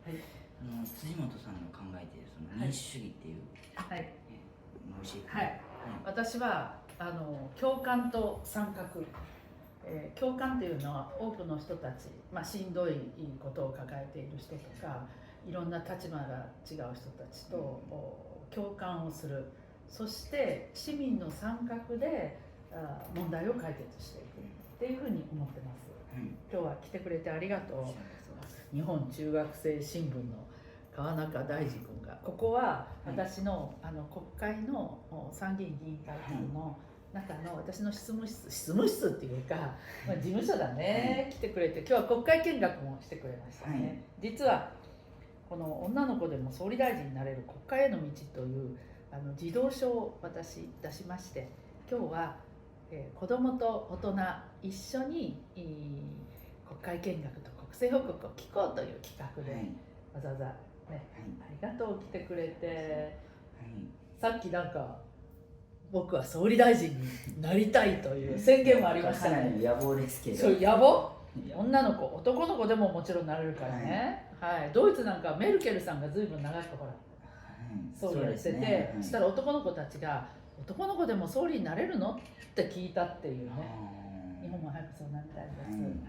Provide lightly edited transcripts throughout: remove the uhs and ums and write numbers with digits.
辻本さんの考えているその民主主義っていう、はい、教えて、はい、私は共感と参画、共感というのは多くの人たち、しんどいことを抱えている人とかいろんな立場が違う人たちと共感をする、そして市民の参画で問題を解決していくっていうふうに思ってます。今日は来てくれてありがとう。日本中学生新聞の川中大二君が、ここは私の、国会の参議院議員会館の中の私の執務室っていうか、事務所だね、来てくれて、今日は国会見学もしてくれましたね。実はこの女の子でも総理大臣になれる国会への道という児童書を私出しまして、今日は、子どもと大人一緒に国会見学と国政報告を聞こうという企画で、わざわざね、ありがとう来てくれて、さっきなんか僕は総理大臣になりたいという宣言もありましたね。野望ですけど。そう野望？女の子、男の子でももちろんなれるからね。はい。ドイツなんかメルケルさんがずいぶん長くほら、総理やってて、そしたら男の子たちが男の子でも総理になれるのって聞いたっていうね。日本も早くそうなりたいで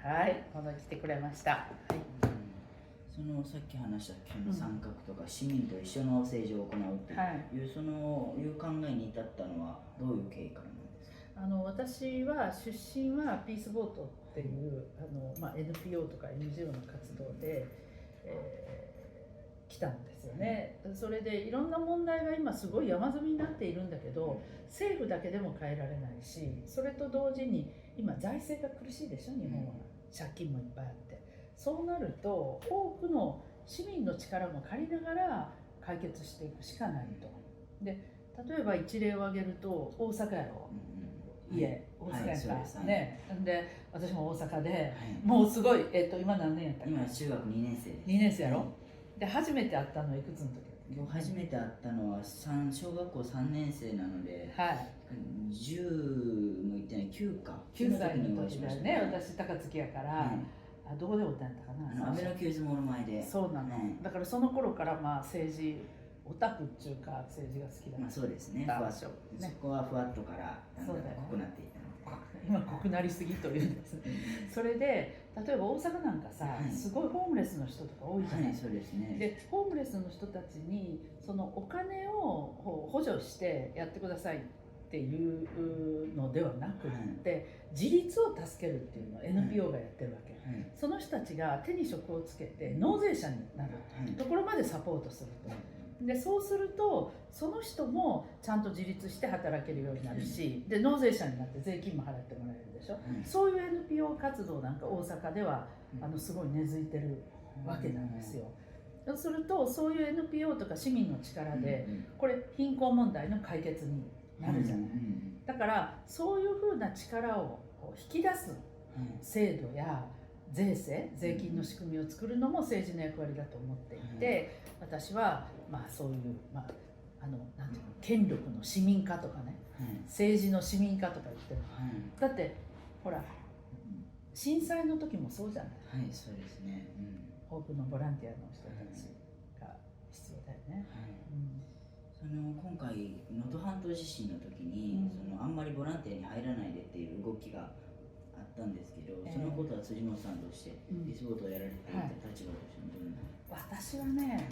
す。はい。この来てくれました。はい。そのさっき話した参画とか市民と一緒の政治を行うっていう、そのいう考えに至ったのはどういう経緯からなんですか？私は出身はピースボートっていうNPO とか NGO の活動で、来たんですよね。それでいろんな問題が今すごい山積みになっているんだけど、政府だけでも変えられないし、それと同時に今財政が苦しいでしょ、日本は。借金もいっぱいあって、そうなると多くの市民の力も借りながら解決していくしかないと。で例えば一例を挙げると大阪やろ、大阪やったね。で私も大阪で、もうすごい、今何年やったっけ？今中学2年生です。2年生やろ。で初めて会ったのはいくつの時？初めて会ったのは小学校3年生なので、10もいってない、9か。9歳の時だよね。私高槻やから、どこでおったんやったかな。アメノキューズモール前で。そうなの。だからその頃から政治オタクっていうか政治が好きだった。そうですね。そこはふわっとから濃くなっていったので。今濃くなりすぎというんですね。それで例えば大阪なんかさ、すごいホームレスの人とか多いじゃない。そうですね。でホームレスの人たちにそのお金を補助してやってくださいっていうのではなくて、自立を助けるっていうのを NPO がやってるわけ。その人たちが手に職をつけて納税者になるところまでサポートすると。でそうするとその人もちゃんと自立して働けるようになるし、で納税者になって税金も払ってもらえるでしょ。そういう NPO 活動なんか大阪ではすごい根付いてるわけなんですよ。そうするとそういう NPO とか市民の力でこれ貧困問題の解決になるじゃない。だからそういうふうな力を引き出す制度や税金の仕組みを作るのも政治の役割だと思っていて、私はそういうなんていうの、権力の市民化とかね、政治の市民化とか言ってる。だってほら震災の時もそうじゃない。そうですね。多くのボランティアの人たちが必要だよね。今回能登半島地震の時に、あんまりボランティアに入らないでっていう動きがあったんですけど、そのことは辻本さんとしてリスボートをやられていた立場としてどんな？私はね、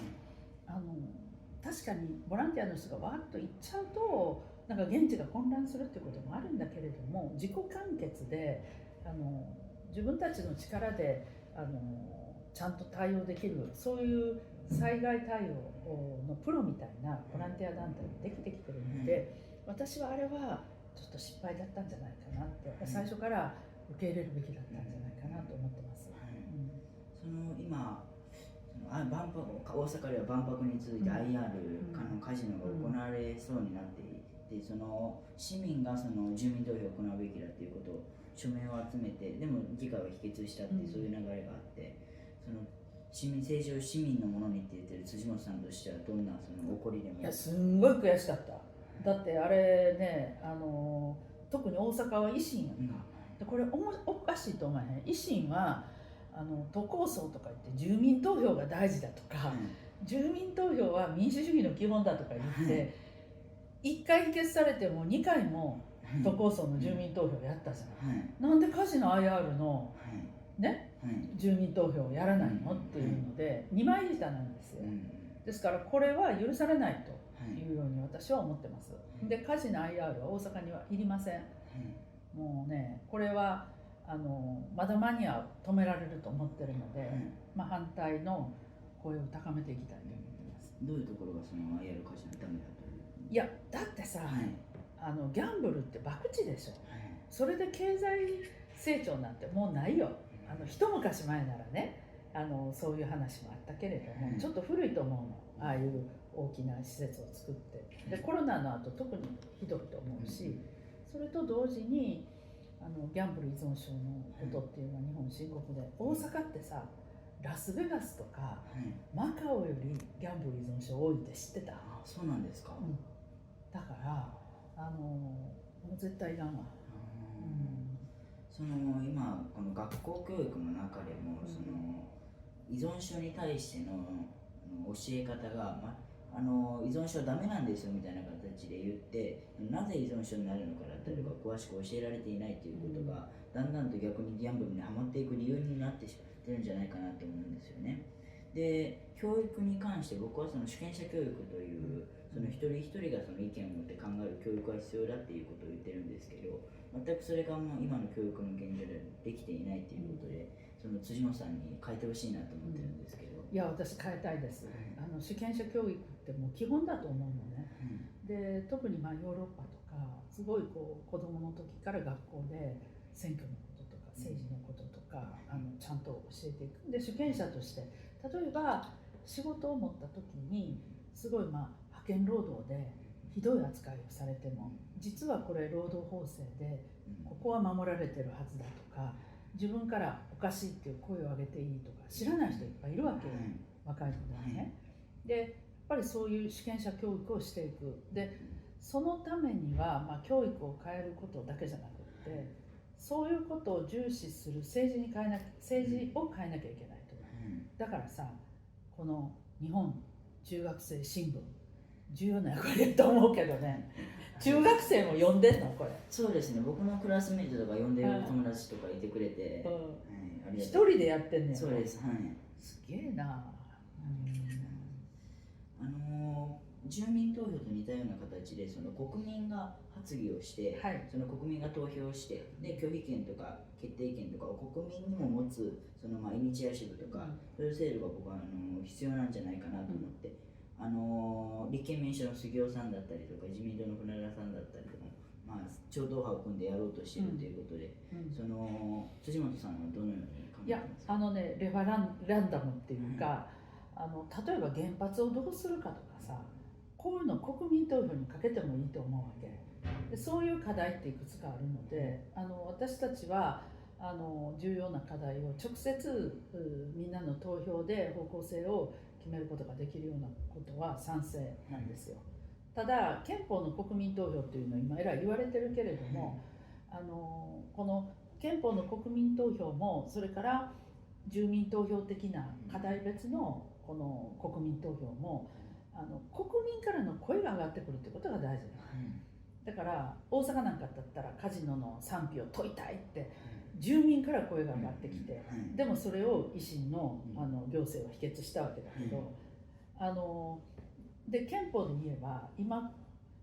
確かにボランティアの人がわーっと行っちゃうとなんか現地が混乱するってこともあるんだけれども、自己完結で自分たちの力でちゃんと対応できる、そういう災害対応のプロみたいなボランティア団体ができてきてるので、私はあれはちょっと失敗だったんじゃないかなって、最初から受け入れるべきだったんじゃないかなと思ってます。今大阪では万博に続いて IR カジノが行われそうになっていて、その市民がその住民投票を行うべきだっていうことを署名を集めて、でも議会は否決したっていう、そういう流れがあって、その政治を市民のものにって言ってる辻本さんとしてはどんなその起こりでも？いやすんごい悔しかった。だってあれね、特に大阪は維新やんか。これおかしいと思わへん？維新は都構想とか言って住民投票が大事だとか、住民投票は民主主義の基本だとか言って1回否決されても2回も都構想の住民投票やったじゃん、なんでカジノ IR のね、住民投票をやらないのっていうので二枚舌なんですよ。ですからこれは許されないというように私は思ってます。でカジノ IR は大阪にはいりません。もうねこれはまだ間に合う、止められると思ってるので、反対の声を高めていきたいと思ってます。どういうところがその IR カジノのダメだという？いやだってさ、ギャンブルって博打でしょ、それで経済成長なんてもうないよ。一昔前ならねそういう話もあったけれども、ちょっと古いと思うの、ああいう大きな施設を作って。でコロナの後特にひどいと思うし、それと同時にギャンブル依存症のことっていうのは日本深刻で、大阪ってさラスベガスとか、マカオよりギャンブル依存症多いって知ってた？そうなんですか。だからもう絶対いらんわ。その今この学校教育の中でも、その依存症に対しての教え方が、依存症ダメなんですよみたいな形で言って、なぜ依存症になるのかだったりとか詳しく教えられていないということが、だんだんと逆にギャンブルにはまっていく理由になってしまってるんじゃないかなと思うんですよね。で教育に関して僕はその主権者教育というその一人一人がその意見を持って考える教育が必要だっていうことを言ってるんですけど、全くそれがもう今の教育の現状でできていないということで、その辻野さんに変えてほしいなと思ってるんですけど。いや私変えたいです。主権者教育ってもう基本だと思うのね。で特にヨーロッパとかすごい子供の時から学校で選挙のこととか政治のこととかちゃんと教えていく。で主権者として例えば仕事を持った時にすごい派遣労働でひどい扱いをされても、実はこれ労働法制でここは守られてるはずだとか、自分からおかしいっていう声を上げていいとか知らない人いっぱいいるわけよ、若い子でもね。でやっぱりそういう主権者教育をしていく。でそのためには、教育を変えることだけじゃなくって、そういうことを重視する政治を変えなきゃいけないと。だからさこの日本中学生新聞重要な役割だと思うけどね。中学生も読んでんのこれ？そうですね、僕のクラスメイトとか読んでる友達とかいてくれて、一人でやってんねん。そうです、すげえな。住民投票と似たような形でその国民が発議をして、その国民が投票して、で拒否権とか決定権とかを国民にも持つそのイニシアチブとか、そういう制度が僕は必要なんじゃないかなと思って、立憲民主の杉尾さんだったりとか自民党の船田さんだったりとか、超党派を組んでやろうとしているということで、その辻本さんはどのように考えてますか？レファランダムっていうか、例えば原発をどうするかとかさ、こういうの国民投票にかけてもいいと思うわけで、そういう課題っていくつかあるので、私たちは重要な課題を直接みんなの投票で方向性を決めることができるようなことは賛成なんですよ。ただ憲法の国民投票っていうのは今えらい言われてるけれども、この憲法の国民投票もそれから住民投票的な課題別のこの国民投票も国民からの声が上がってくるってことが大事だ。だから大阪なんかだったらカジノの賛否を問いたいって住民から声が上がってきて、でもそれを維新の行政は否決したわけだけど、で憲法で言えば今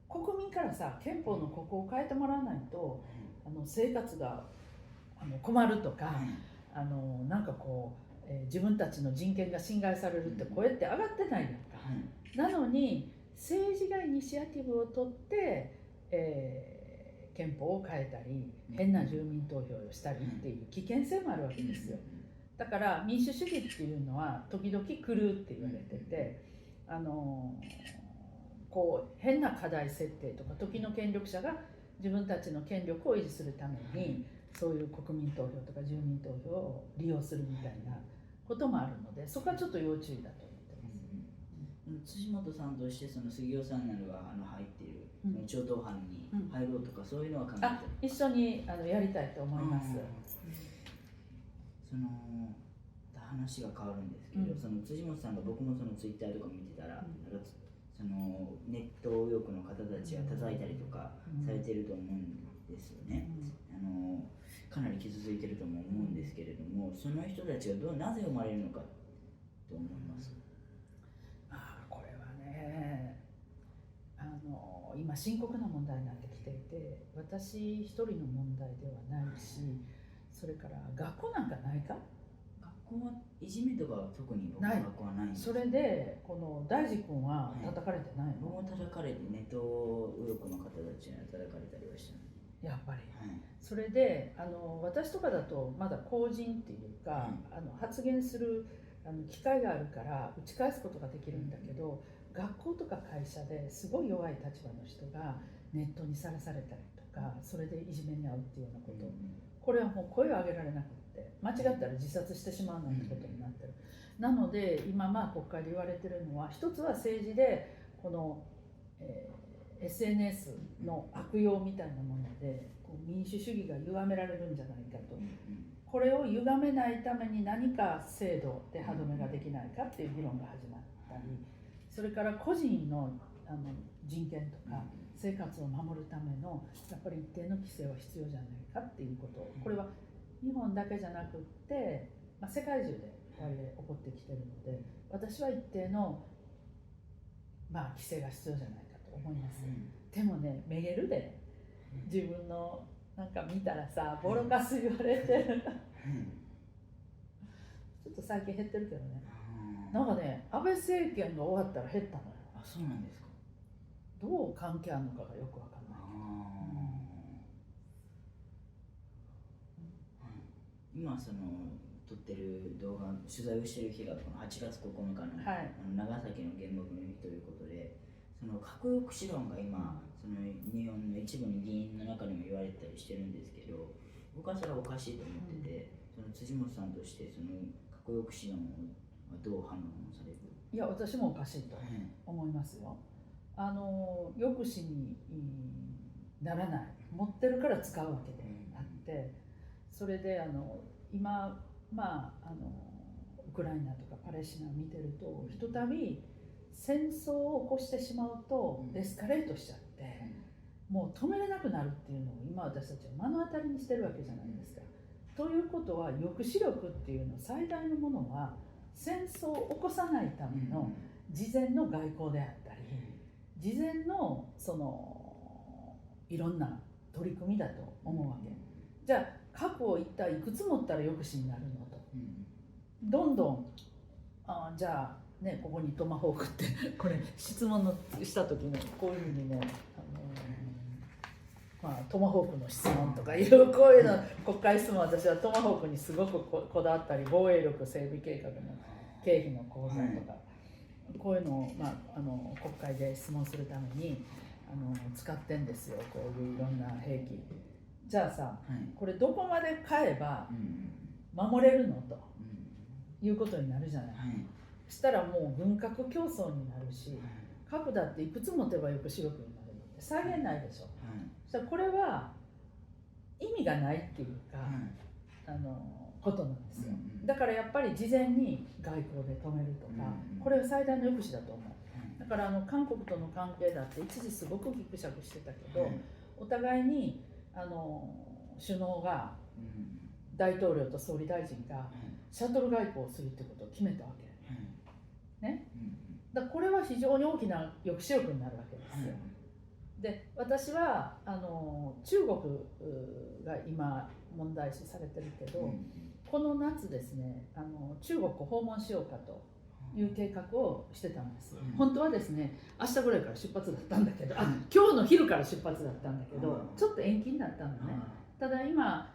国民からさ憲法のここを変えてもらわないと生活が困るとか、なんかこう、自分たちの人権が侵害されるって声って上がってないやんか。なのに政治がイニシアティブを取って、憲法を変えたり変な住民投票をしたりっていう危険性もあるわけですよ。だから民主主義っていうのは時々狂うって言われてて、こう変な課題設定とか時の権力者が自分たちの権力を維持するためにそういう国民投票とか住民投票を利用するみたいなこともあるので、そこはちょっと要注意だと思ってます。辻本さんとしてその杉尾さんなどが入っている超党派に入ろうとか、そういうのは考えてる？一緒にやりたいと思います。その話が変わるんですけど、その辻本さんが、僕もそのツイッターとか見てたら、なんかそのネット右翼の方たちが叩いたりとかされてると思うんですよね。かなり傷ついてるとも思うんですけれども、その人たちがなぜ生まれるのかと思います。これはね、今深刻な問題になってきていて、私一人の問題ではないし、それから学校なんかないか？学校はいじめとかは特に僕の学校はないんです。それでこの大地君は叩かれてないの？僕も叩かれて、ネット右翼の方たちに叩かれたりはしたの。やっぱり、それで私とかだとまだ公人っていうか、発言する機会があるから打ち返すことができるんだけど、学校とか会社ですごい弱い立場の人がネットにさらされたりとか、それでいじめに遭うっていうようなこと、これはもう声を上げられなくって間違ったら自殺してしまうなんてことになってる。なので今国会で言われてるのは、一つは政治でこの、SNS の悪用みたいなもので民主主義が歪められるんじゃないかと、これを歪めないために何か制度で歯止めができないかっていう議論が始まったり、それから個人の人権とか生活を守るためのやっぱり一定の規制は必要じゃないかっていうこと、これは日本だけじゃなくって、世界中で割合起こってきてるので、私は一定の、規制が必要じゃないかと思います。でもね、めげるで、自分のなんか見たらさ、ボロカス言われてるちょっと最近減ってるけどね。なんかね、安倍政権が終わったら減ったのよ。そうなんですか。どう関係あるのかがよくわかんない。今その撮ってる動画、取材をしてる日がこの8月9日の、長崎の原爆の日ということで、その核抑止論が今、その日本の一部の議員の中でも言われてたりしてるんですけど、僕はそれはおかしいと思ってて、その辻本さんとしてその核抑止論はどう反応される？いや、私もおかしいと思いますよ。抑止にならない、持ってるから使うわけであって、それで今ウクライナとかパレスチナを見てると、ひとたび戦争を起こしてしまうとエスカレートしちゃって、もう止めれなくなるっていうのを今私たちは目の当たりにしてるわけじゃないですか。ということは、抑止力っていうの最大のものは戦争を起こさないための事前の外交であったり、事前のそのいろんな取り組みだと思うわけ。じゃあ核を一体いくつ持ったら抑止になるのと、どんどんじゃあね、ここにトマホークってこれ質問のした時にこういうふうにね、トマホークの質問とかいうこういうの国会質問、私はトマホークにすごくこだわったり、防衛力整備計画の経費の構造とか、こういうのを、国会で質問するために使ってんですよ、こういういろんな兵器。じゃあさ、これどこまで買えば守れるのということになるじゃない。そしたらもう軍拡競争になるし、核だっていくつ持てば抑止力になるのって際限ないでしょ。そしたらこれは意味がないっていうか、ことなんですよ。だからやっぱり事前に外交で止めるとか、これは最大の抑止だと思う。だから韓国との関係だって一時すごくギクシャクしてたけど、お互いに首脳が、大統領と総理大臣がシャトル外交をするってことを決めたわけ、ね。だからこれは非常に大きな抑止力になるわけですよ。で、私は中国が今問題視されてるけど、この夏ですね、中国を訪問しようかという計画をしてたんです。本当はですね、明日ぐらいから出発だったんだけど、今日の昼から出発だったんだけど、ちょっと延期になったのね。ただ今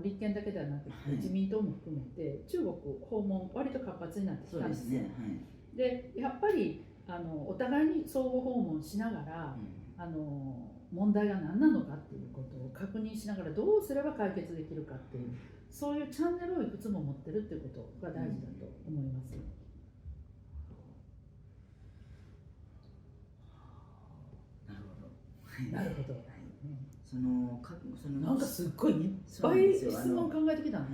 立憲だけではなくて自民党も含めて中国訪問割と活発になってきたんですよ。で、やっぱりお互いに相互訪問しながら、問題が何なのかっていうことを確認しながら、どうすれば解決できるかっていう、そういうチャンネルをいくつも持ってるっていうことが大事だと思います。なるほど。なんかすっごいいっぱい質問考えてきたの。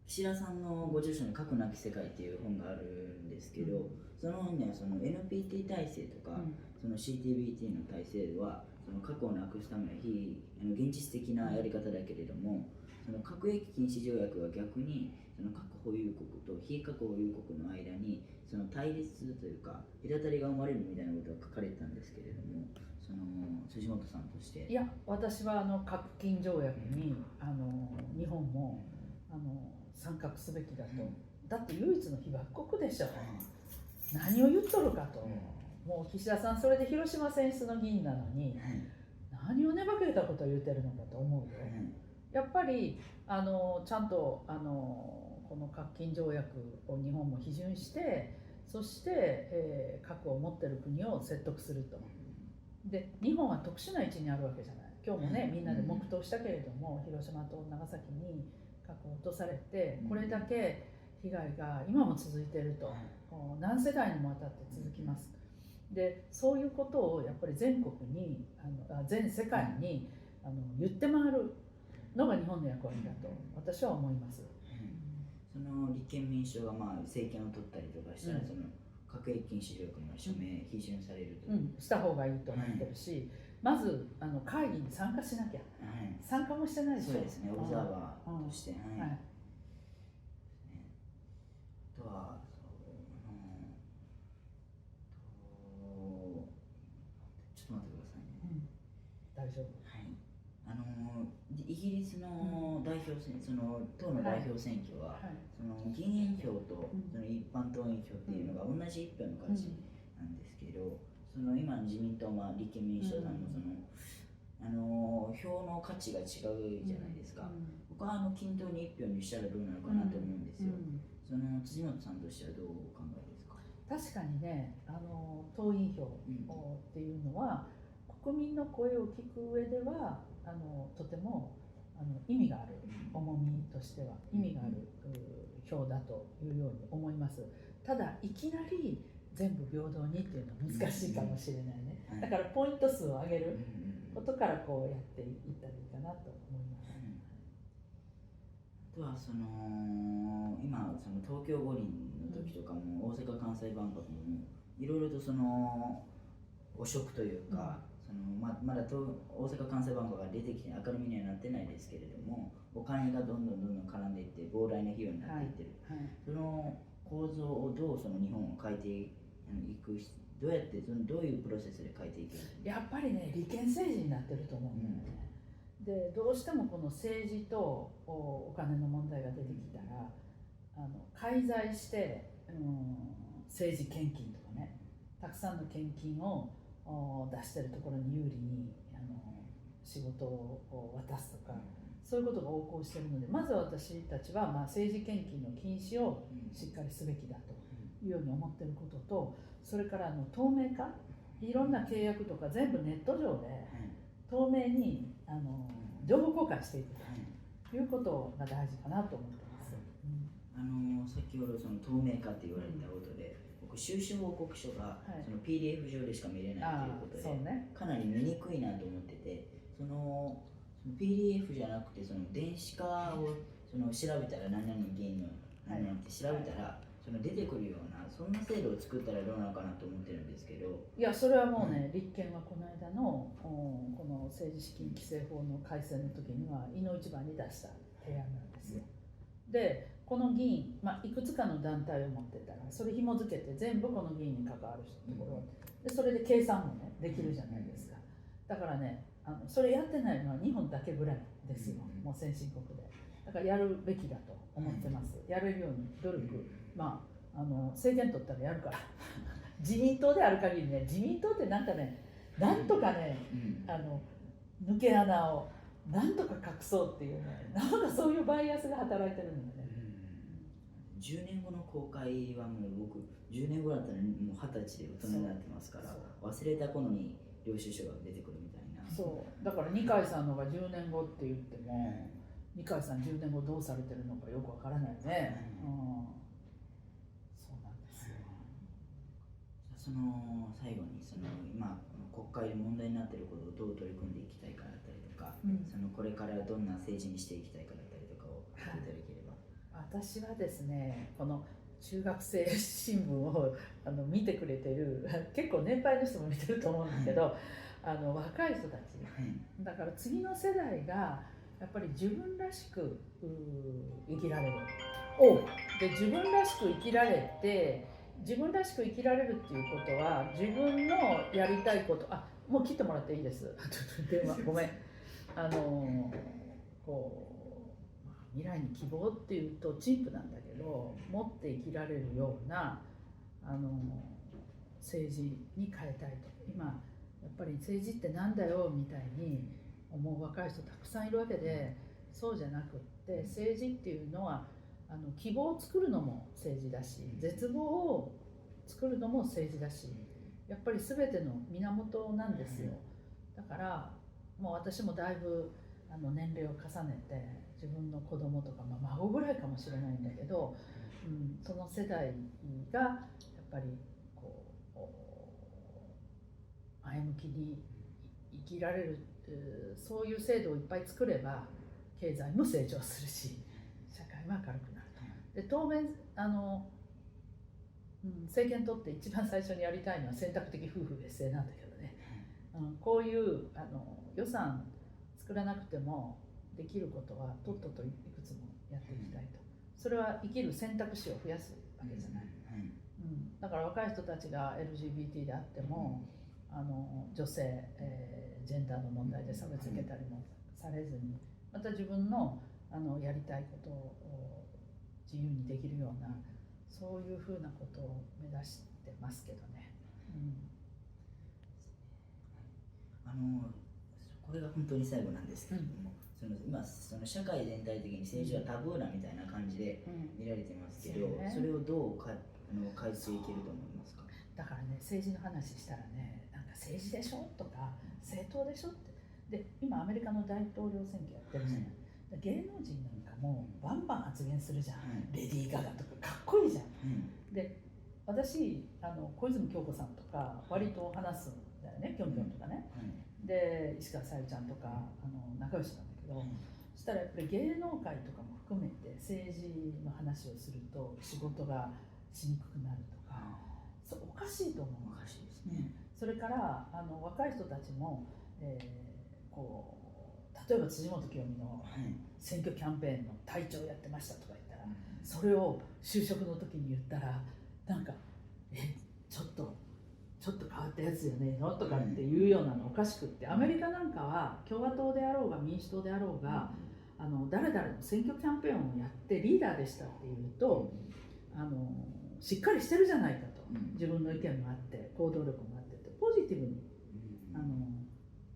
岸田さんのご著書に核なき世界っていう本があるんですけど、その本にはその NPT 体制とか、その CTBT の体制はその核をなくすための現実的なやり方だけれども、その核兵器禁止条約は逆にその核保有国と非核保有国の間にその対立というか隔たりが生まれるみたいなことが書かれてたんですけれども、その辻本さんとして。いや、私は核禁条約に日本も参画すべきだと、だって唯一の被爆国でしょ、何を言っとるかと、もう岸田さんそれで広島選出の議員なのに、何をねばけたことを言ってるのかと思うよ。やっぱりちゃんとこの核禁条約を日本も批准して、そして、核を持ってる国を説得すると。で日本は特殊な位置にあるわけじゃない。今日もねみんなで黙祷したけれども、広島と長崎に核を落とされて、これだけ被害が今も続いていると、何世代にもわたって続きます。でそういうことをやっぱり全国に全世界に言って回るのが日本の役割だと私は思います。その立憲民主党が政権を取ったりとかしたら、その核兵器禁止条約の署名批准されると、した方がいいと思ってるし、まず会議に参加しなきゃ、参加もしてないでしょ。そうですね、オブザーバーとして。あとはちょっと待ってくださいね。大丈夫。イギリスの代表選、その党の代表選挙は、その議員票とその一般党員票っていうのが同じ一票の価値なんですけど、その今の自民党、立憲民主党さんのその票の価値が違うじゃないですか。僕は均等に一票にしたらどうなるかなと思うんですよ。その辻本さんとしてはどうお考えですか？確かにね、党員票っていうのは、国民の声を聞く上ではとても意味がある、重みとしては意味がある票だというように思います。ただいきなり全部平等にっていうのは難しいかもしれないね。だからポイント数を上げることからこうやっていったらいいかなと思います。あとは今その東京五輪の時とかも、大阪・関西万博もいろいろと汚職というか、まだ大阪・関西万博が出てきて明るみにはなってないですけれども、お金がどんどん絡んでいって膨大な費用になっていってる、その構造をどう日本を変えていく、どうやってどういうプロセスで変えていける？やっぱりね、利権政治になってると思うんだよね。でどうしてもこの政治とお金の問題が出てきたら、介在して、政治献金とかね、たくさんの献金を出してるところに有利に仕事を渡すとか、そういうことが横行しているので、まず私たちは政治献金の禁止をしっかりすべきだというように思っていることと、それから透明化、いろんな契約とか全部ネット上で透明に情報公開していくということが大事かなと思ってます。先ほど透明化って言われたことで、僕収支報告書がPDF 上でしか見れないということで、かなり見にくいなと思ってて、PDF じゃなくて電子化を調べたら何々議員の何々って調べたら出てくるような、そんな制度を作ったらどうなのかなと思ってるんですけど。いや、それはもうね、立憲はこの間のこの政治資金規正法の改正の時にはいの一番に出した提案なんですよ。でこの議員、いくつかの団体を持ってたら、それ紐付けて全部この議員に関わるところで、それで計算もねできるじゃないですか。だからね、それやってないのは日本だけぐらいですよ、もう先進国で。だからやるべきだと思ってます。やれるように努力、政権取ったらやるから自民党である限りね、自民党ってなんかね、なんとかね、抜け穴をなんとか隠そうっていうね、なんかそういうバイアスが働いてるんだよね。10年後の公開はもう僕10年後だったらもう20歳で大人になってますから、忘れた頃に領収書が出てくるみたいな。そうだから二階さんのが10年後って言っても、二階さん10年後どうされてるのかよくわからないね。そうなんですよ。最後に今国会で問題になっていることをどう取り組んでいきたいかだったりとか、これからどんな政治にしていきたいかだったりとかを聞いていただければ。私はですね、この中学生新聞を見てくれてる結構年配の人も見てると思うんですけど、若い人たち、だから次の世代がやっぱり自分らしく生きられる。で自分らしく生きられて、自分らしく生きられるっていうことは自分のやりたいこと、もう切ってもらっていいです。ちょっと電話ごめん。こう未来に希望っていうと陳腐なんだけど、持って生きられるような政治に変えたいと。今やっぱり政治ってなんだよみたいに思う若い人たくさんいるわけで、そうじゃなくって政治っていうのは希望を作るのも政治だし、絶望を作るのも政治だし、やっぱり全ての源なんですよ。だからもう私もだいぶ年齢を重ねて、自分の子供とか、孫ぐらいかもしれないんだけど、その世代がやっぱりこう前向きに生きられる、そういう制度をいっぱい作れば経済も成長するし、社会も明るくなると。で当面政権取って一番最初にやりたいのは選択的夫婦別姓なんだけどね、こういう予算作らなくてもできることはとっとといくつもやっていきたいと。それは生きる選択肢を増やすわけじゃない。だから若い人たちが LGBT であっても、女性、ジェンダーの問題で差別受けたりもされずに、また自分のやりたいことを自由にできるような、そういうふうなことを目指してますけどね。これが本当に最後なんですけれども、今その社会全体的に政治はタブーなみたいな感じで見られてますけど、それをどう変えていけると思いますか？だからね、政治の話したらね、なんか政治でしょとか政党でしょって。で今アメリカの大統領選挙やってるじゃない。芸能人なんかもバンバン発言するじゃん。レディー・ガガとかかっこいいじゃん。で私小泉京子さんとか割と話すんだよね、ぴょんぴょんとかね。で石川さゆちゃんとか仲良しなんだけど、そしたらやっぱり芸能界とかも含めて政治の話をすると仕事がしにくくなるとか、おかしいと思う。おかしいですね。それから若い人たちも、こう例えば辻元清美の選挙キャンペーンの隊長やってましたとか言ったら、それを就職の時に言ったらなんかちょっと変わったやつよねのとかっていうようなのおかしくって、アメリカなんかは共和党であろうが民主党であろうが、誰々の選挙キャンペーンをやってリーダーでしたっていうと、しっかりしてるじゃないかと、自分の意見もあって行動力もあってってポジティブに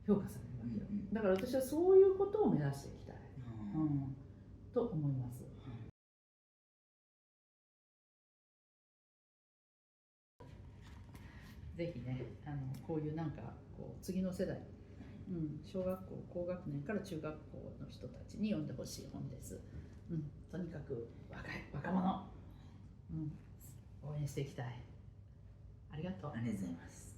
評価されるわけよ。だから私はそういうことを目指していきたい、と思います。ぜひね、こういうなんかこう次の世代、小学校高学年から中学校の人たちに読んでほしい本です。とにかく若者、応援していきたい。ありがとう。ありがとうございます。